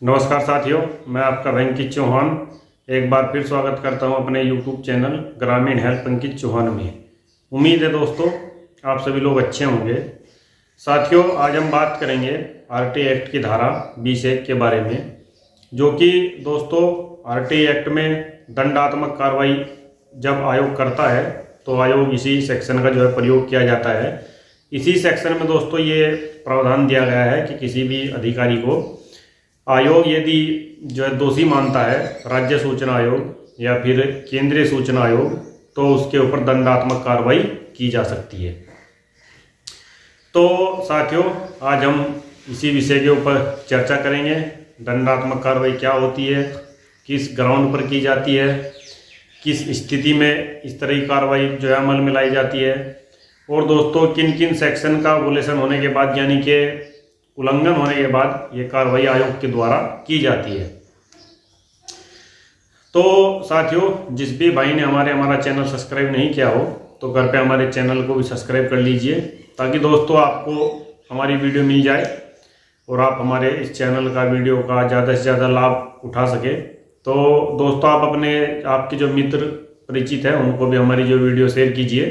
नमस्कार साथियों, मैं आपका अंकित चौहान एक बार फिर स्वागत करता हूं अपने YouTube चैनल ग्रामीण हेल्प अंकित चौहान में। उम्मीद है दोस्तों आप सभी लोग अच्छे होंगे। साथियों, आज हम बात करेंगे आरटी एक्ट की धारा 20(1) के बारे में, जो कि दोस्तों आरटी एक्ट में दंडात्मक कार्रवाई जब आयोग करता है तो आयोग इसी सेक्शन का जो है प्रयोग किया जाता है। इसी सेक्शन में दोस्तों ये प्रावधान दिया गया है कि किसी भी अधिकारी को आयोग यदि जो है दोषी मानता है, राज्य सूचना आयोग या फिर केंद्रीय सूचना आयोग, तो उसके ऊपर दंडात्मक कार्रवाई की जा सकती है। तो साथियों, आज हम इसी विषय के ऊपर चर्चा करेंगे। दंडात्मक कार्रवाई क्या होती है, किस ग्राउंड पर की जाती है, किस स्थिति में इस तरह की कार्रवाई जो है अमल में लाई जाती है, और दोस्तों किन किन सेक्शन का वोलेशन होने के बाद यानी कि उल्लंघन होने के बाद ये कार्रवाई आयोग के द्वारा की जाती है। तो साथियों, जिस भी भाई ने हमारा चैनल सब्सक्राइब नहीं किया हो तो घर पे हमारे चैनल को भी सब्सक्राइब कर लीजिए, ताकि दोस्तों आपको हमारी वीडियो मिल जाए और आप हमारे इस चैनल का वीडियो का ज़्यादा से ज़्यादा लाभ उठा सके। तो दोस्तों आप आपके जो मित्र परिचित हैं उनको भी हमारी जो वीडियो शेयर कीजिए।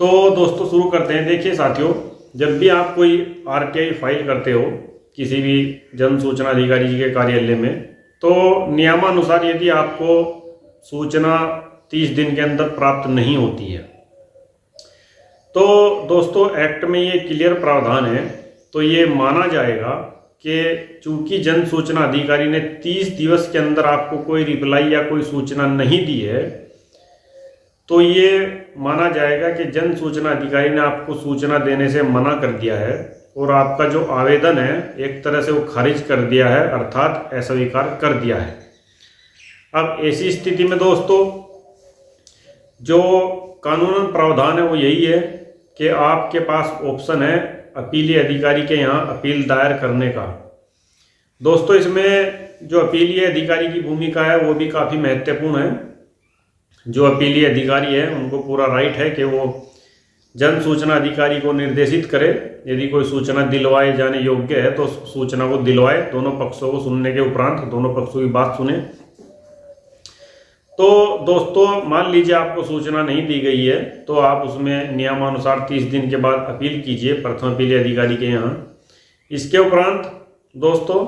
तो दोस्तों शुरू करते हैं। देखिए साथियों, जब भी आप कोई आरटीआई फाइल करते हो किसी भी जन सूचना अधिकारी जी के कार्यालय में, तो नियमानुसार यदि आपको सूचना 30 दिन के अंदर प्राप्त नहीं होती है, तो दोस्तों एक्ट में ये क्लियर प्रावधान है, तो ये माना जाएगा कि चूंकि जन सूचना अधिकारी ने 30 दिवस के अंदर आपको कोई रिप्लाई या कोई सूचना नहीं दी है, तो ये माना जाएगा कि जन सूचना अधिकारी ने आपको सूचना देने से मना कर दिया है और आपका जो आवेदन है एक तरह से वो खारिज कर दिया है, अर्थात अस्वीकार कर दिया है। अब ऐसी स्थिति में दोस्तों जो कानूनन प्रावधान है वो यही है कि आपके पास ऑप्शन है अपीलीय अधिकारी के यहाँ अपील दायर करने का। दोस्तों इसमें जो अपीलीय अधिकारी की भूमिका है वो भी काफ़ी महत्वपूर्ण है। जो अपीलीय अधिकारी है उनको पूरा राइट है कि वो जन सूचना अधिकारी को निर्देशित करे, यदि कोई सूचना दिलवाए जाने योग्य है तो सूचना को दिलवाए, दोनों पक्षों को सुनने के उपरांत दोनों पक्षों की बात सुने। तो दोस्तों मान लीजिए आपको सूचना नहीं दी गई है, तो आप उसमें नियमानुसार 30 दिन के बाद अपील कीजिए प्रथम अपीलीय अधिकारी के यहाँ। इसके उपरांत दोस्तों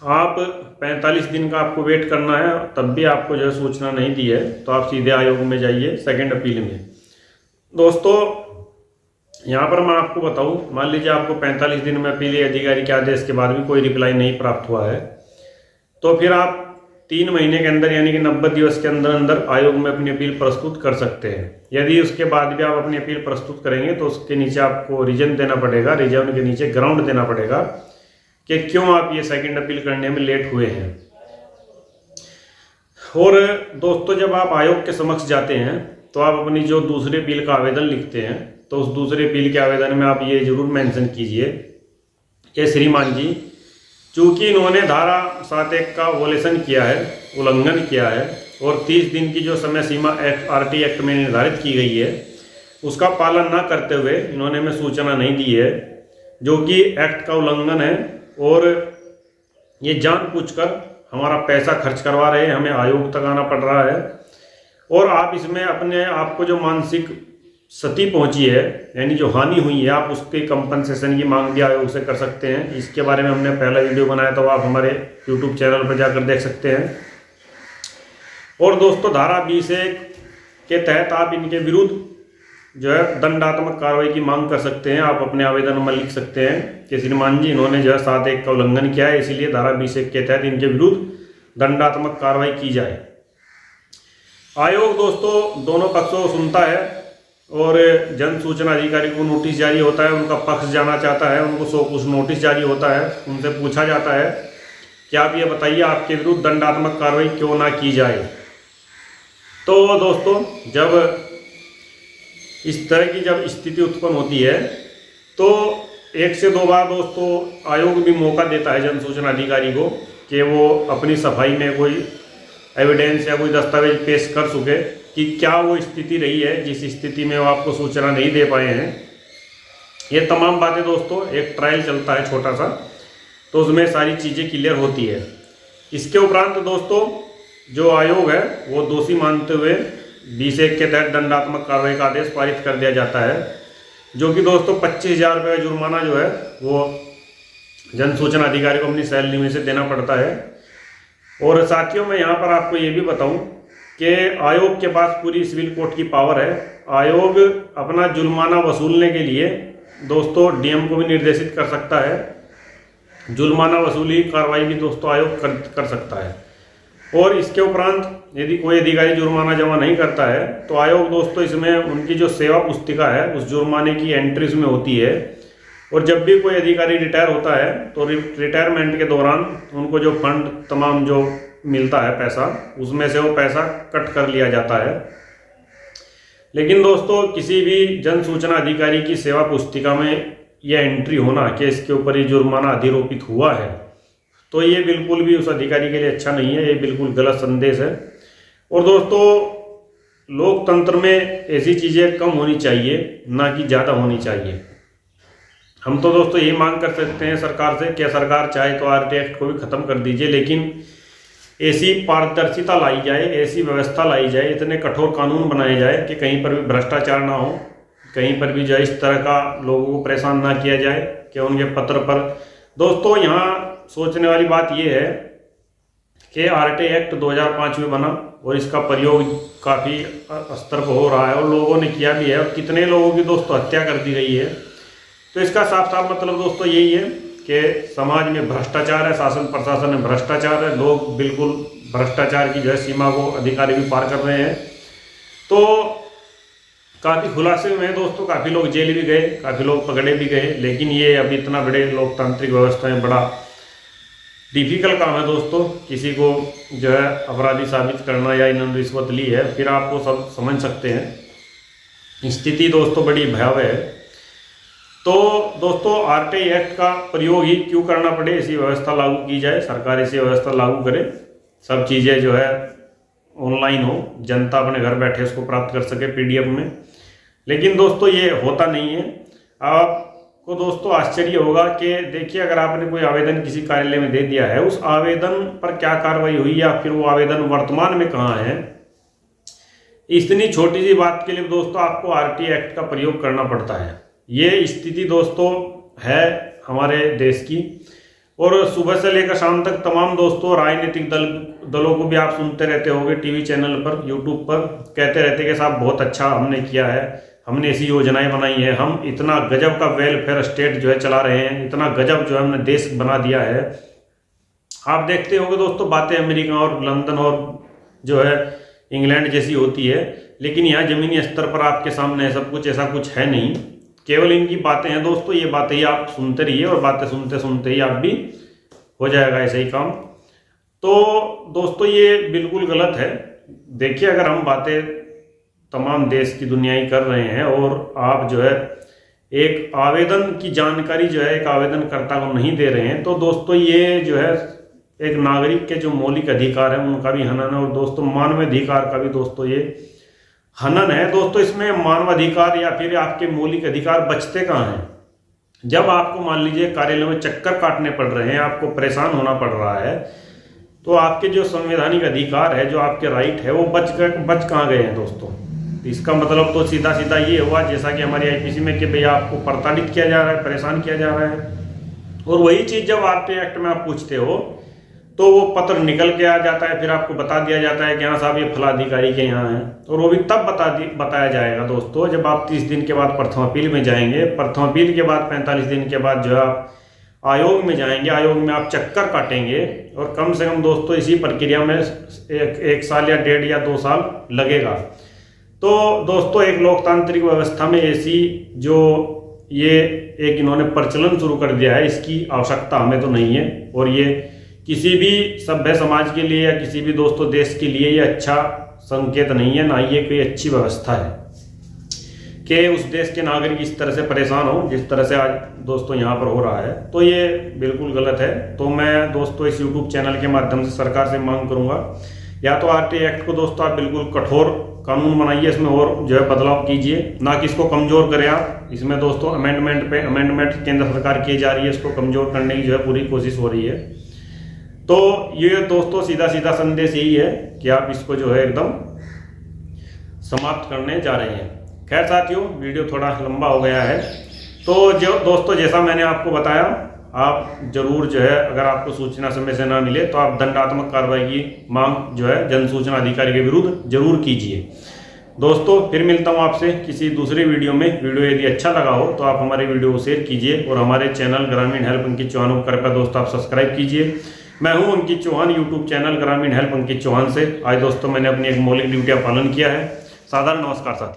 आप 45 दिन का आपको वेट करना है, तब भी आपको जो है सूचना नहीं दी है तो आप सीधे आयोग में जाइए सेकंड अपील में। दोस्तों यहाँ पर मैं आपको बताऊं, मान लीजिए आपको 45 दिन में अपीलीय अधिकारी के आदेश के बाद भी कोई रिप्लाई नहीं प्राप्त हुआ है, तो फिर आप 3 महीने के अंदर यानी कि 90 दिवस के अंदर अंदर आयोग में अपनी अपील प्रस्तुत कर सकते हैं। यदि उसके बाद भी आप अपनी अपील प्रस्तुत करेंगे तो उसके नीचे आपको रीजन देना पड़ेगा, रीजन के नीचे ग्राउंड देना पड़ेगा कि क्यों आप ये सेकंड अपील करने में लेट हुए हैं। और दोस्तों जब आप आयोग के समक्ष जाते हैं तो आप अपनी जो दूसरे अपील का आवेदन लिखते हैं, तो उस दूसरे अपील के आवेदन में आप ये जरूर मेंशन कीजिए कि श्रीमान जी, चूंकि इन्होंने धारा 7(1) का वोलेशन किया है, उल्लंघन किया है, और 30 दिन की जो समय सीमा आरटी एक्ट में निर्धारित की गई है उसका पालन न करते हुए इन्होंने हमें सूचना नहीं दी है, जो कि एक्ट का उल्लंघन है, और ये जानबूझकर हमारा पैसा खर्च करवा रहे हैं, हमें आयोग तक आना पड़ रहा है, और आप इसमें अपने आपको जो मानसिक क्षति पहुंची है यानी जो हानि हुई है, आप उसके कंपनसेशन की मांग भी आयोग से कर सकते हैं। इसके बारे में हमने पहला वीडियो बनाया, तो आप हमारे YouTube चैनल पर जाकर देख सकते हैं। और दोस्तों धारा 20(1) के तहत आप इनके विरुद्ध जो है दंडात्मक कार्रवाई की मांग कर सकते हैं। आप अपने आवेदन में लिख सकते हैं कि श्रीमान जी, इन्होंने जो है 7(1) का उल्लंघन किया है, इसीलिए धारा 20(1) के तहत इनके विरुद्ध दंडात्मक कार्रवाई की जाए। आयोग दोस्तों दोनों पक्षों को सुनता है और जन सूचना अधिकारी को नोटिस जारी होता है, उनका पक्ष जाना चाहता है, उनको 100 कुछ नोटिस जारी होता है, उनसे पूछा जाता है कि आप ये बताइए आपके विरुद्ध दंडात्मक कार्रवाई क्यों ना की जाए। तो दोस्तों जब इस तरह की जब स्थिति उत्पन्न होती है तो 1 से 2 बार दोस्तों आयोग भी मौका देता है जन सूचना अधिकारी को कि वो अपनी सफाई में कोई एविडेंस या कोई दस्तावेज पेश कर सके कि क्या वो स्थिति रही है जिस स्थिति में वो आपको सूचना नहीं दे पाए हैं। ये तमाम बातें दोस्तों एक ट्रायल चलता है छोटा सा, तो उसमें सारी चीज़ें क्लियर होती है। इसके उपरांत दोस्तों जो आयोग है वो दोषी मानते हुए 20(1) के तहत दंडात्मक कार्रवाई का आदेश पारित कर दिया जाता है, जो कि दोस्तों 25,000 रुपये का जुर्माना जो है वो जन सूचना अधिकारी को अपनी सैलरी में से देना पड़ता है। और साथियों मैं यहाँ पर आपको ये भी बताऊँ कि आयोग के पास पूरी सिविल कोर्ट की पावर है। आयोग अपना जुर्माना वसूलने के लिए दोस्तों डीएम को भी निर्देशित कर सकता है। जुर्माना वसूली कार्रवाई भी दोस्तों आयोग कर सकता है। और इसके उपरांत यदि कोई अधिकारी जुर्माना जमा नहीं करता है तो आयोग दोस्तों इसमें उनकी जो सेवा पुस्तिका है उस जुर्माने की एंट्री उसमें होती है। और जब भी कोई अधिकारी रिटायर होता है तो रिटायरमेंट के दौरान उनको जो फंड तमाम जो मिलता है पैसा, उसमें से वो पैसा कट कर लिया जाता है। लेकिन दोस्तों किसी भी जन सूचना अधिकारी की सेवा पुस्तिका में यह एंट्री होना कि इसके ऊपर ये जुर्माना अधिरोपित हुआ है, तो ये बिल्कुल भी उस अधिकारी के लिए अच्छा नहीं है। ये बिल्कुल गलत संदेश है। और दोस्तों लोकतंत्र में ऐसी चीज़ें कम होनी चाहिए, ना कि ज़्यादा होनी चाहिए। हम तो दोस्तों यही मांग कर सकते हैं सरकार से कि सरकार चाहे तो आरटी एक्ट को भी ख़त्म कर दीजिए, लेकिन ऐसी पारदर्शिता लाई जाए, ऐसी व्यवस्था लाई जाए, इतने कठोर कानून बनाए जाए कि कहीं पर भी भ्रष्टाचार ना हो, कहीं पर भी जो इस तरह का लोगों को परेशान ना किया जाए कि उनके पत्र पर। दोस्तों यहाँ सोचने वाली बात यह है कि आरटी एक्ट 2005 में बना और इसका प्रयोग काफ़ी स्तर पर हो रहा है और लोगों ने किया भी है, और कितने लोगों की दोस्तों हत्या कर दी गई है। तो इसका साफ साफ मतलब दोस्तों यही है कि समाज में भ्रष्टाचार है, शासन प्रशासन में भ्रष्टाचार है, लोग बिल्कुल भ्रष्टाचार की जो है सीमा को अधिकारी भी पार कर रहे हैं। तो काफ़ी खुलासे में दोस्तों काफ़ी लोग जेल भी गए, काफ़ी लोग पकड़े भी गए, लेकिन ये अभी इतना बड़े लोकतांत्रिक व्यवस्था में बड़ा डिफिकल्ट काम है दोस्तों। किसी को जो है अपराधी साबित करना या इन्होंने रिश्वत ली है, फिर आपको सब समझ सकते हैं स्थिति दोस्तों बड़ी भयावह है। तो दोस्तों आरटी एक्ट का प्रयोग ही क्यों करना पड़े, ऐसी व्यवस्था लागू की जाए, सरकार ऐसी व्यवस्था लागू करे, सब चीज़ें जो है ऑनलाइन हो, जनता अपने घर बैठे उसको प्राप्त कर सके पीडीएफ में। लेकिन दोस्तों ये होता नहीं है। आपको दोस्तों आश्चर्य होगा कि देखिए अगर आपने कोई आवेदन किसी कार्यालय में दे दिया है, उस आवेदन पर क्या कार्रवाई हुई या फिर वो आवेदन वर्तमान में कहाँ है, इतनी छोटी सी बात के लिए दोस्तों आपको आरटी एक्ट का प्रयोग करना पड़ता है। ये स्थिति दोस्तों है हमारे देश की। और सुबह से लेकर शाम तक तमाम दोस्तों राजनीतिक दलों को भी आप सुनते रहते होंगे टीवी चैनल पर, यूट्यूब पर, कहते रहते कि साहब बहुत अच्छा हमने किया है, हमने ऐसी योजनाएं बनाई है, हम इतना गजब का वेलफेयर स्टेट जो है चला रहे हैं, इतना गजब जो है हमने देश बना दिया है। आप देखते होंगे दोस्तों बातें अमेरिका और लंदन और जो है इंग्लैंड जैसी होती है, लेकिन यहाँ ज़मीनी स्तर पर आपके सामने सब कुछ ऐसा कुछ है नहीं, केवल इनकी बातें हैं दोस्तों। ये बातें ही आप सुनते रहिए और बातें सुनते सुनते ही आप भी हो जाएगा ऐसे ही काम। तो दोस्तों ये बिल्कुल गलत है। देखिए अगर हम बातें तमाम देश की दुनिया ही कर रहे हैं और आप जो है एक आवेदन की जानकारी जो है एक आवेदनकर्ता को नहीं दे रहे हैं, तो दोस्तों ये जो है एक नागरिक के जो मौलिक अधिकार है उनका भी हनन है, और दोस्तों मानवाधिकार का भी दोस्तों ये हनन है। दोस्तों इसमें मानवाधिकार या फिर आपके मौलिक अधिकार बचते कहाँ हैं? जब आपको मान लीजिए कार्यालय में चक्कर काटने पड़ रहे हैं, आपको परेशान होना पड़ रहा है, तो आपके जो संवैधानिक अधिकार है, जो आपके राइट है, वो बच कहाँ गए हैं दोस्तों? इसका मतलब तो सीधा सीधा ये हुआ जैसा कि हमारी आईपीसी में कि भैया आपको प्रताड़ित किया जा रहा है, परेशान किया जा रहा है। और वही चीज़ जब आरटी एक्ट में आप पूछते हो तो वो पत्र निकल के आ जाता है, फिर आपको बता दिया जाता है कि हाँ साहब ये फला अधिकारी के यहाँ है। और वो भी तब बताया जाएगा दोस्तों जब आप 30 दिन के बाद प्रथम अपील में जाएंगे। प्रथम अपील के बाद 45 दिन के बाद जो है आप आयोग में जाएंगे, आयोग में आप चक्कर काटेंगे, और कम से कम दोस्तों इसी प्रक्रिया में एक साल या 1.5 या 2 साल लगेगा। तो दोस्तों एक लोकतांत्रिक व्यवस्था में ऐसी जो ये एक इन्होंने प्रचलन शुरू कर दिया है, इसकी आवश्यकता हमें तो नहीं है। और ये किसी भी सभ्य समाज के लिए या किसी भी दोस्तों देश के लिए ये अच्छा संकेत नहीं है, ना ये कोई अच्छी व्यवस्था है कि उस देश के नागरिक इस तरह से परेशान हो जिस तरह से आज दोस्तों यहाँ पर हो रहा है। तो ये बिल्कुल गलत है। तो मैं दोस्तों इस YouTube चैनल के माध्यम से सरकार से मांग करूँगा या तो आरटीआई एक्ट को दोस्तों आप बिल्कुल कठोर कानून बनाइए, इसमें और जो है बदलाव कीजिए, ना कि इसको कमजोर करें आप। इसमें दोस्तों अमेंडमेंट पे अमेंडमेंट केंद्र सरकार की जा रही है, इसको कमजोर करने की जो है पूरी कोशिश हो रही है। तो ये दोस्तों सीधा सीधा संदेश यही है कि आप इसको जो है एकदम समाप्त करने जा रहे हैं। खैर साथियों, वीडियो थोड़ा लंबा हो गया है, तो जो दोस्तों जैसा मैंने आपको बताया, आप जरूर जो है अगर आपको सूचना समय से ना मिले तो आप दंडात्मक कार्रवाई की मांग जो है जन सूचना अधिकारी के विरुद्ध जरूर कीजिए। दोस्तों फिर मिलता हूं आपसे किसी दूसरे वीडियो में। वीडियो यदि अच्छा लगा हो तो आप हमारे वीडियो को शेयर कीजिए और हमारे चैनल ग्रामीण हेल्प अंकित चौहान को कृपया दोस्तों आप सब्सक्राइब कीजिए। मैं हूं अंकित चौहान, यूट्यूब चैनल ग्रामीण हेल्प अंकित चौहान से। आज दोस्तों मैंने अपनी एक मौलिक ड्यूटी का पालन किया है। साधारण नमस्कार साथी।